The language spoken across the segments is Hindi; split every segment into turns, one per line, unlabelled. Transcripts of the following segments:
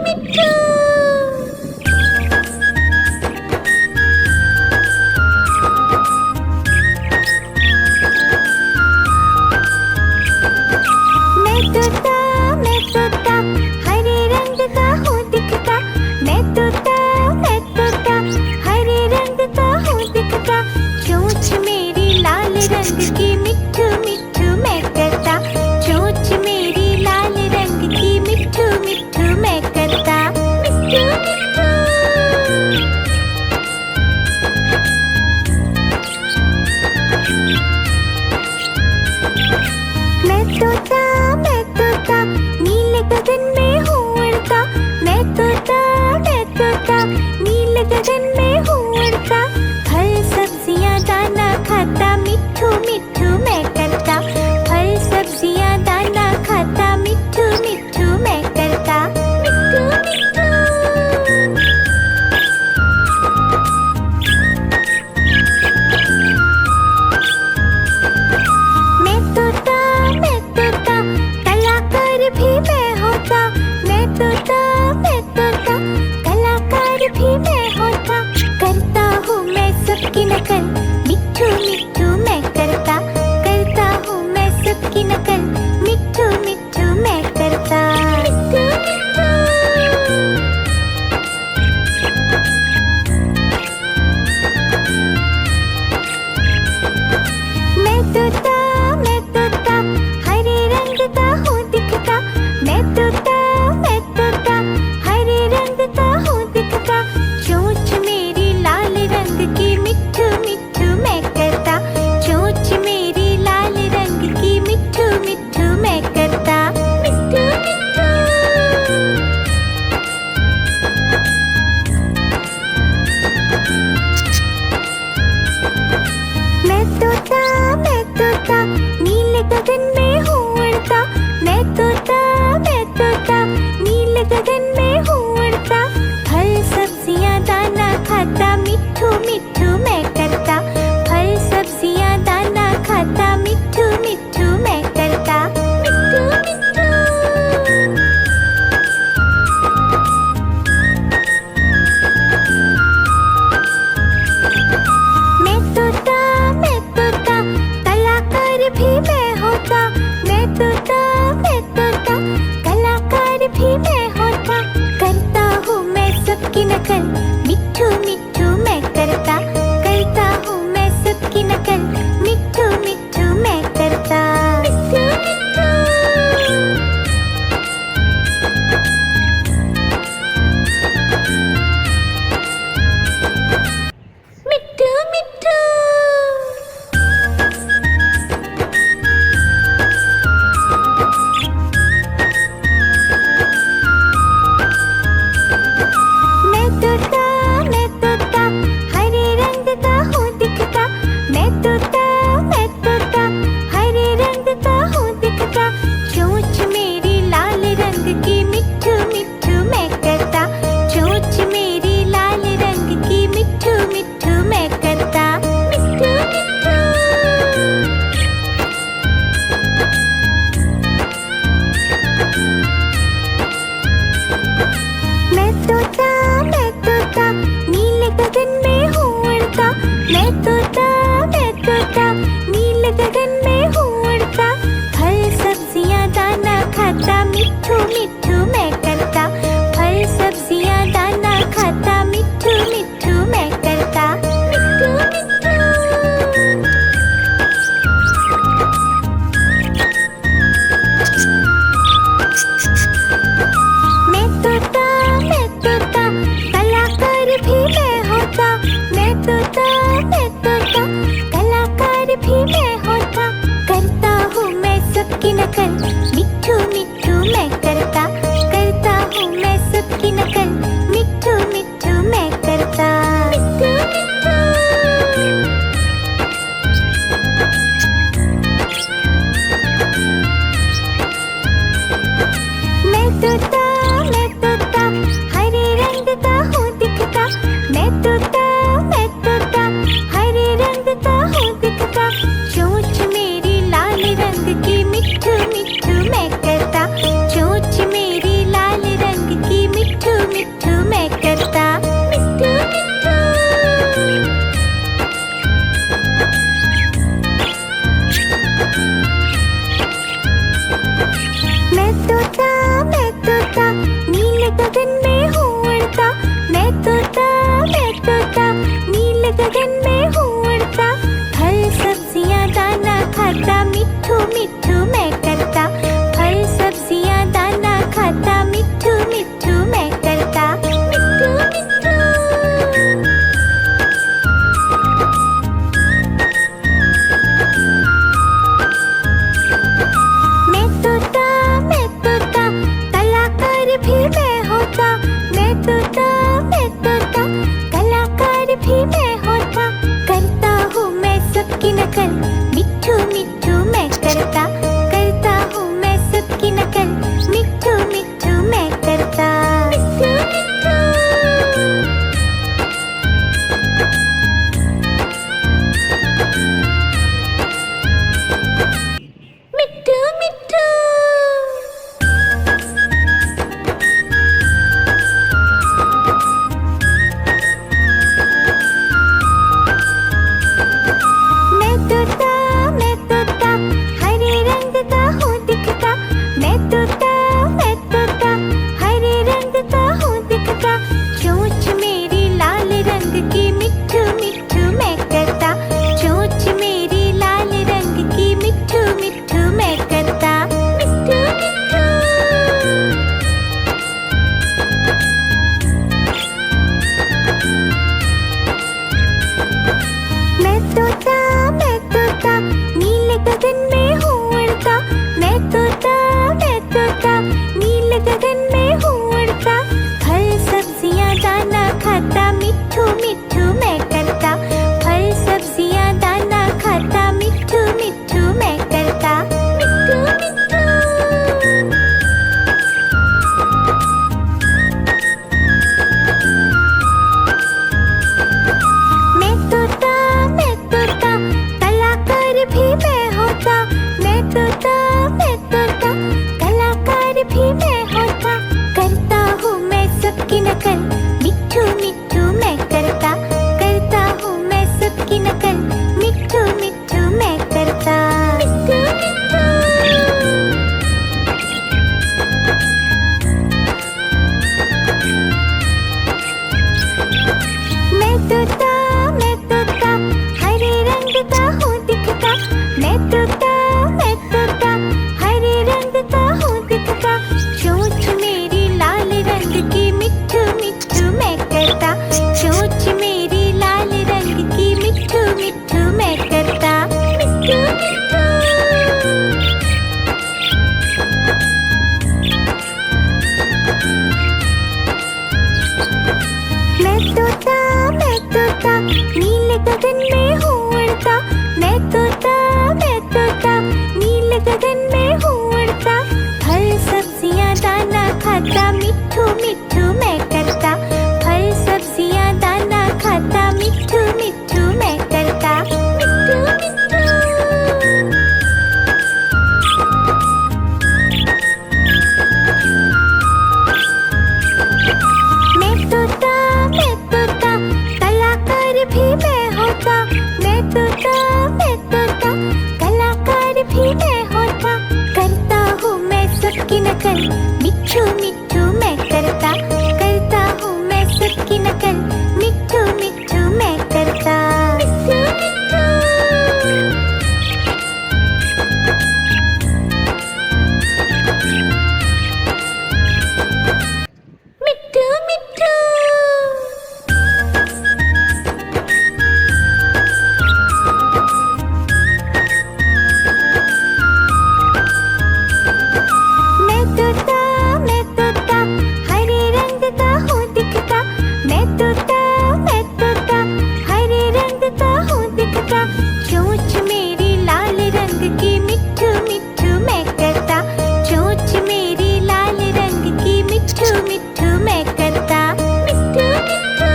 मिट्ठू। मैं तोता हरे रंग का हूँ दिखता। मैं तोता हरे रंग का हूँ दिखता। चोंच मेरी लाल रंग की मिट्ठू मिट्ठू मैं करता। चोंच मेरी लाल रंग की मिट्ठू मिट्ठू मैं करता। भी मैं होता, मैं तोता, मैं तोता, कलाकार भी मैं होता। करता हूँ मैं सबकी नकल, मिट्ठू मिट्ठू मैं करता। करता हूँ मैं सबकी नकल, मिट्ठू मिट्ठू मैं करता। मिट्ठू मिट्ठू मिट्ठू मिट्ठू। मैं तोता, हरे रंग का हूँ दिखता। मैं तोता, हरे रंग का हूँ दिखता। चोंच मेरी लाल रंग की, मिट्ठू मिट्ठू मैं करता। चोंच मेरी लाल रंग की, मिट्ठू मिट्ठू मैं करता। मिट्ठू मिट्ठू मैं तोता, नीले गगन में हूँ उड़ता। मैं तोता, नीले गगन में हूँ उड़ता। फल सब्जियाँ दाना खाता, मिट्ठू मिट्ठू मैं करता। फल सब्जियाँ दाना खाता, मिट्ठू मिट्ठू मैं करता। मिट्ठू मिट्ठू मैं तोता, कलाकार भी मैं होता। मैं तोता, कलाकार भी मैं होता। करता हूँ मैं सबकी नकल, मिट्ठू मिट्ठू मैं करता। करता हूँ मैं सबकी नकल, मिट्ठू मिट्ठू मैं करता। मिट्ठू मिट्ठू मैं तोता, हरे रंग का हूँ दिखता। मैं तोता, हरे रंग का हूँ दिखता। चोंच मेरी लाल रंग की, मिट्ठू मिट्ठू मैं करता। चोंच मेरी लाल रंग की, मिट्ठू मिट्ठू मैं करता। मिट्ठू मिट्ठू मैं तोता, नीले गगन में हूँ उड़ता। मैं तोता, नीले गगन में हूँ उड़ता। फल सब्जियाँ दाना खाता, मिट्ठू मिट्ठू मैं करता। फल सब्जियाँ दाना खाता, मिट्ठू मिट्ठू मैं करता। मिट्ठू मिट्ठू मैं तोता, कलाकार भी मैं होता। मैं तोता, कलाकार भी मैं होता। करता हूँ मैं सबकी नकल, मिट्ठू मिट्ठू मैं करता। करता हूँ मैं सबकी नकल, मिट्ठू मिट्ठू मैं करता। मिट्ठू मिट्ठू मिट्ठू मिट्ठू मैं तोता, हरे रंग का हूँ दिखता। मैं तोता, हरे रंग का हूँ दिखता। चोंच मेरी लाल रंग की, मिट्ठू मिट्ठू मैं करता। चोंच मेरी लाल रंग की, मिट्ठू मिट्ठू मैं करता। मिट्ठू मिट्ठू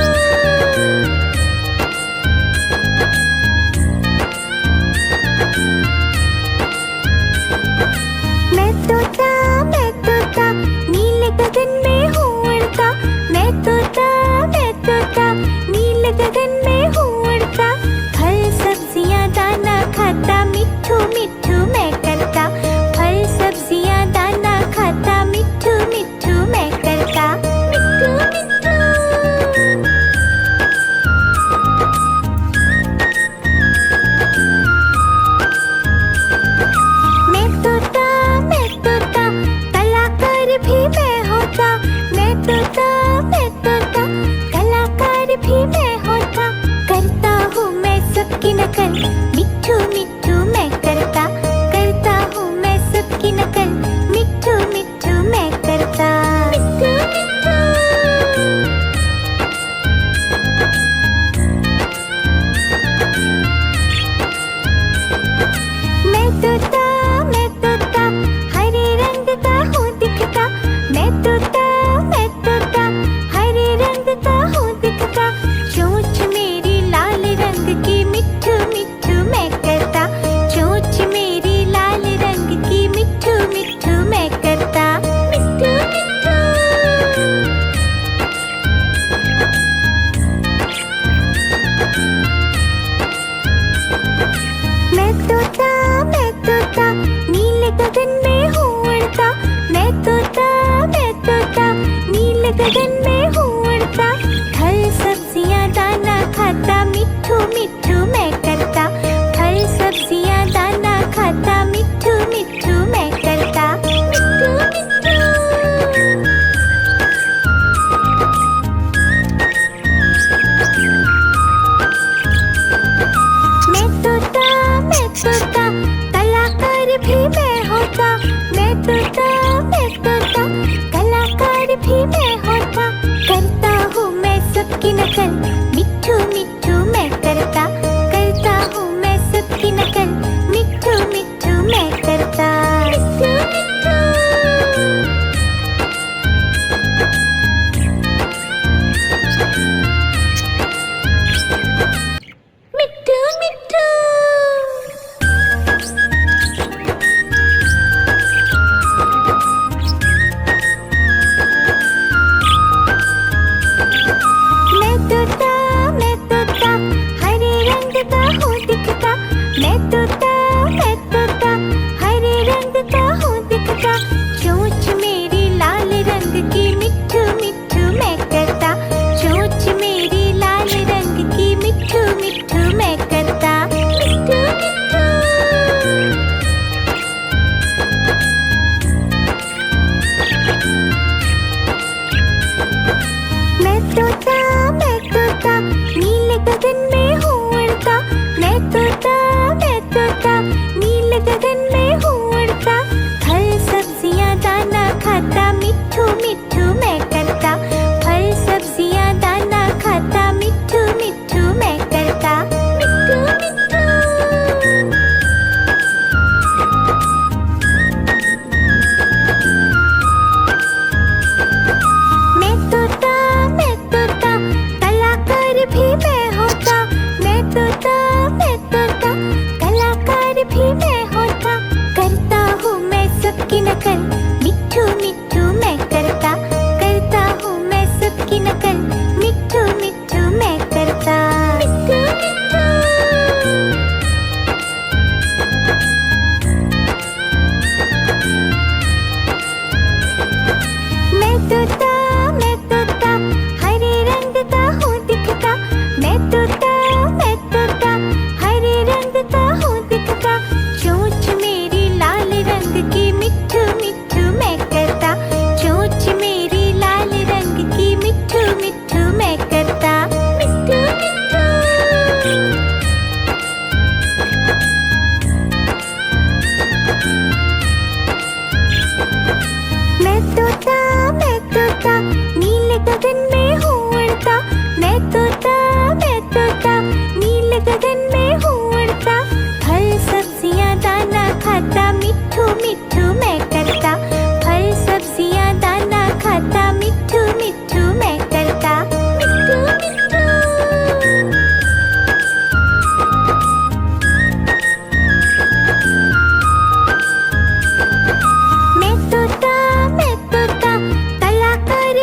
मैं तोता, नीले गगन में हूँ उड़ता। मैं तोता, नीले गगन में हूँ उड़ता। फल सब्जियाँ दाना खाता, मिट्ठू मिट्ठू मैं करता। फल सब्जियाँ दाना खाता, मिट्ठू मिट्ठू मैं करता। मिट्ठू मिट्ठू मैं तोता, कलाकार भी मैं होता। मैं तोता, कलाकार भी मैं होता। करता हूँ मैं सबकी नकल, मिट्ठू मिट्ठू मैं करता। करता हूँ मैं सबकी नकल, मिट्ठू मिट्ठू मैं करता।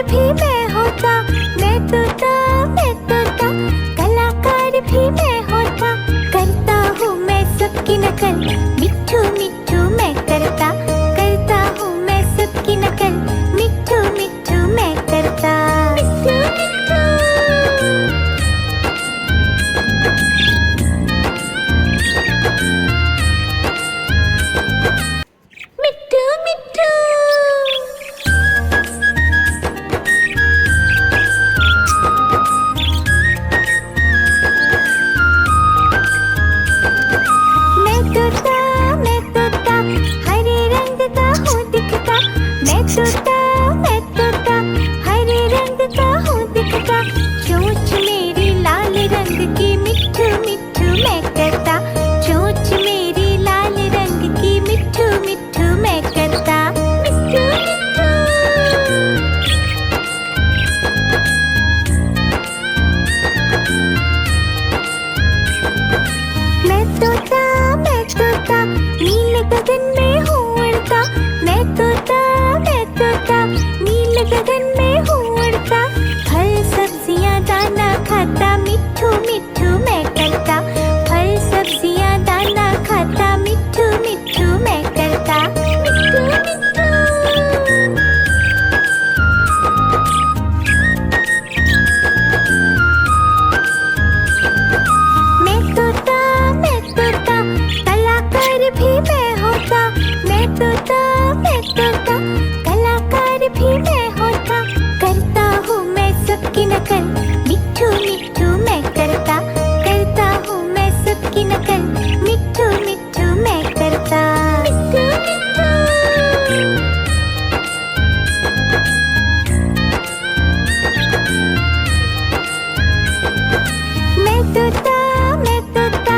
भी मैं होता, मैं तोता, मैं तोता, कलाकार भी मैं होता। करता हूँ मैं सबकी नकल, मिट्ठू मिट्ठू मैं करता। करता हूँ मैं सबकी नकल, मिट्ठू मिट्ठू मैं करता। मिट्ठू मिट्ठू मिट्ठू मिट्ठू। मैं तोता, हरे रंग का हूँ दिखता। मैं तोता, हरे रंग का हूँ दिखता। चोंच मेरी लाल रंग की, मिट्ठू मिट्ठू मैं करता। चोंच मेरी लाल रंग की, मिट्ठू मिट्ठू मैं करता। मिट्ठू मिट्ठू मैं तोता, नील गगन में हूँ उड़ता। मैं तोता, नील गगन में हूँ उड़ता। फल सब्जियाँ दाना खाता, मिट्ठू मिट्ठू मैं करता। फल सब्जियाँ दाना खाता, मिट्ठू मिट्ठू मैं करता। मिट्ठू मिट्ठू मैं तोता, कलाकार भी मैं होता। मैं तोता, कलाकार भी मैं होता। करता हूँ मैं सबकी नकल, मिट्ठू मिट्ठू मैं करता। करता हूँ मैं सबकी नकल, मिट्ठू मिट्ठू मैं करता। मिट्ठू मिट्ठू मैं तोता,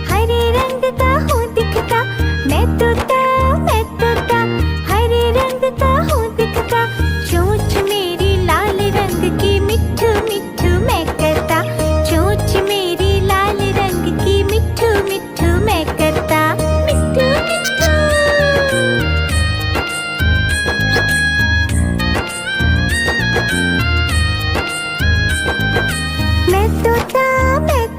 हरे रंग का हूँ दिखता। मैं तोता, हरे रंग का हूँ दिखता। चोंच मेरी लाल रंग की, मिट्ठू मिट्ठू मैं करता। चोंच मेरी लाल रंग की, मिट्ठू मिट्ठू मैं करता। मिट्ठू मिट्ठू मैं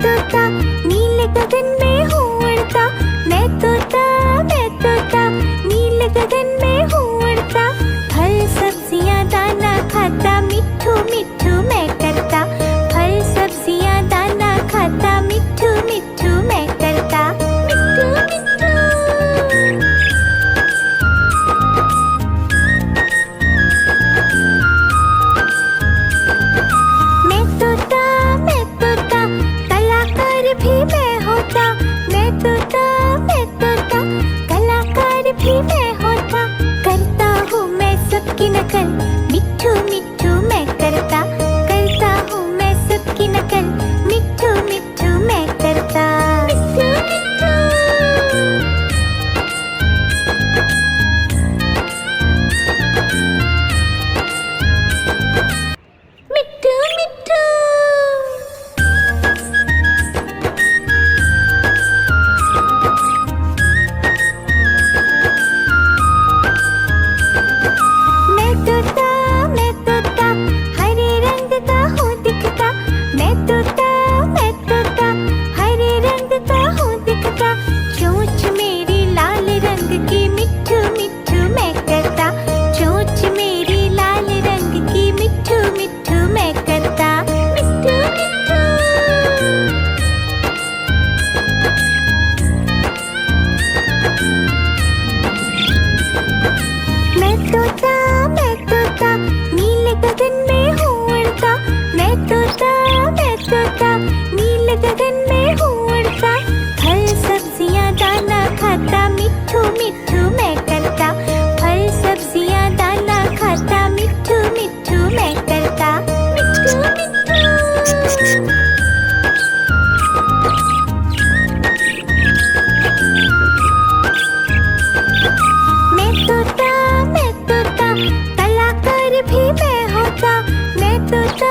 तोता, नील गगन में हूँ उड़ता। मैं तोता, नील गगन में हूँ उड़ता। फल सब्जियाँ दाना खाता, मिट्ठू मिट्ठू मैं करता। फल सब्जियाँ दाना खाता, मिट्ठू मिट्ठू मैं करता। मिट्ठू मिट्ठू मैं तोता, कलाकार भी मैं होता। मैं तोता, कलाकार भी मैं होता। करता हूँ मैं सबकी नकल, मिट्ठू मिट्ठू मैं करता। करता हूँ मैं सबकी नकल, मिट्ठू मिट्ठू मैं करता। मिट्ठू मिट्ठू मिट्ठू मिट्ठू मैं तोता, हरे रंग का हूँ दिखता। मैं तोता, हरे रंग का हूँ दिखता। चोंच मेरी लाल रंग की, मिट्ठू मिट्ठू मैं करता। चोंच मेरी लाल रंग की, मिट्ठू मिट्ठू मैं करता। मिट्ठू मिट्ठू मैं तोता, नील गगन में हूँ उड़ता। मैं तोता, नील गगन में हूँ उड़ता। फल सब्जियाँ दाना खाता, मिट्ठू मिट्ठू मैं करता। फल सब्जियाँ दाना खाता, मिट्ठू मिट्ठू मैं करता। मिट्ठू मिट्ठू मैं तोता, कलाकार भी मैं होता। मैं तोता,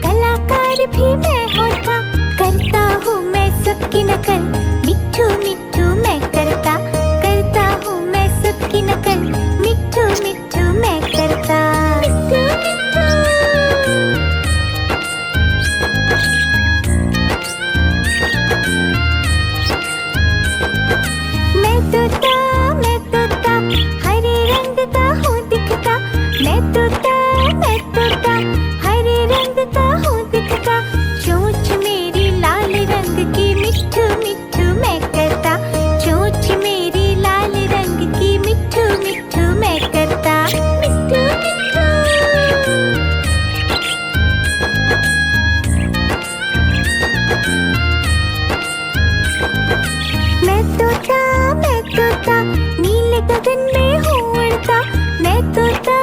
कलाकार भी मैं होता। करता हूँ मैं सबकी नकल, मिट्ठू मिट्ठू मैं करता। करता हूँ मैं सबकी नकल, मिट्ठू मिट्ठू मैं करता। मैं तोता हरे रंग का हूँ दिखता, चोंच मेरी लाल रंग की मिट्ठू मिट्ठू मैं करता, चोंच मेरी लाल रंग की मिट्ठू मिट्ठू मैं करता, मिट्ठू मिट्ठू। मैं तोता नीले गगन में हूँ उड़ता, मैं तोता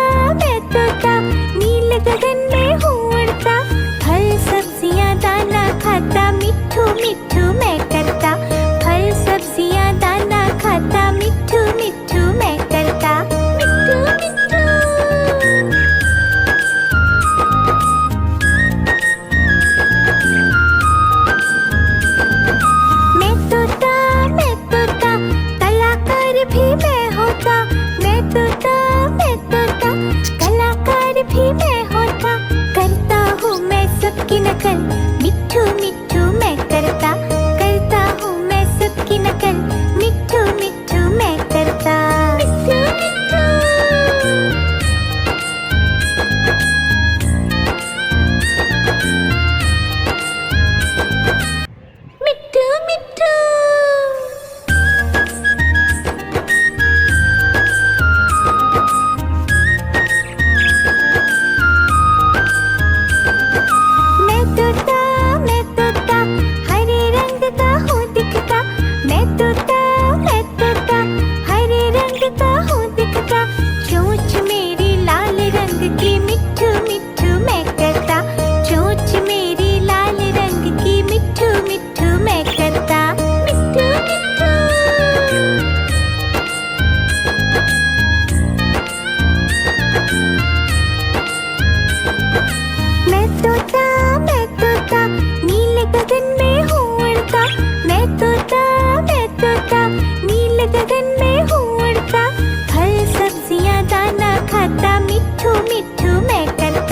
नीले गगन में हूँ उड़ता, फल सब्जियाँ दाना खाता मिट्ठू मिट्ठू मैं करता, फल सब्जियाँ दाना खाता मिट्ठू मिट्ठू मैं करता, मिट्ठू मिट्ठू। मैं तोता कलाकार भी मैं होता, मैं तोता कलाकार भी मैं होता, करता हूँ मैं सबकी नकल मिट्ठू मिट्ठू मैं करता, करता हूँ मैं सबकी नकल मिट्ठू मिट्ठू मैं करता, मिट्ठू मिट्ठू। मिट्ठू मिट्ठू। मैं तोता हरे रंग का हूँ दिखता, मैं तोता हरे रंग का हूँ दिखता, चोंच मेरी लाल रंग की मिट्ठू मिट्ठू मैं करता, चोंच मेरी लाल रंग की मिट्ठू मिट्ठू मैं करता, मिट्ठू मिट्ठू। मैं तोता नीले गगन में हूँ उड़ता, मैं तोता नीले गगन में हूँ उड़ता, फल सब्जियाँ दाना खाता मिट्ठू मिट्ठू मैं करता।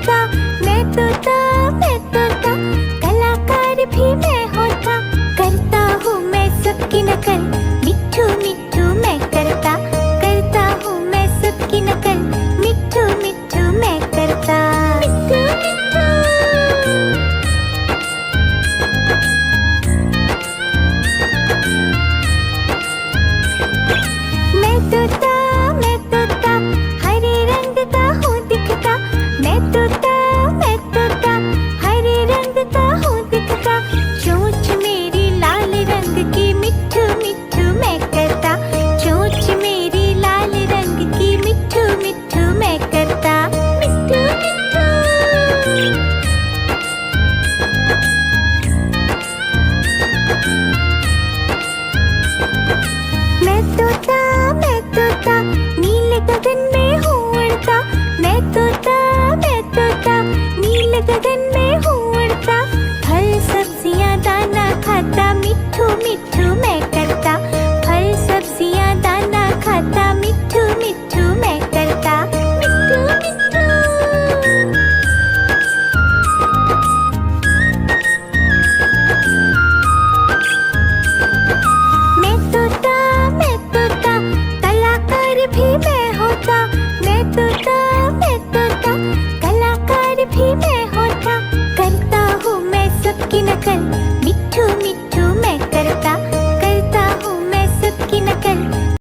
तोता, मैं तोता, मैं तोता, कलाकार भी मैं होता। करता हूँ मैं सबकी नकल, मिट्ठू मिट्ठू मैं करता। करता हूँ मैं सबकी नकल, मिट्ठू मिट्ठू मैं करता। मिट्ठू मिट्ठू। मैं तोता, हरे रंग का हूँ दिखता। मैं तोता,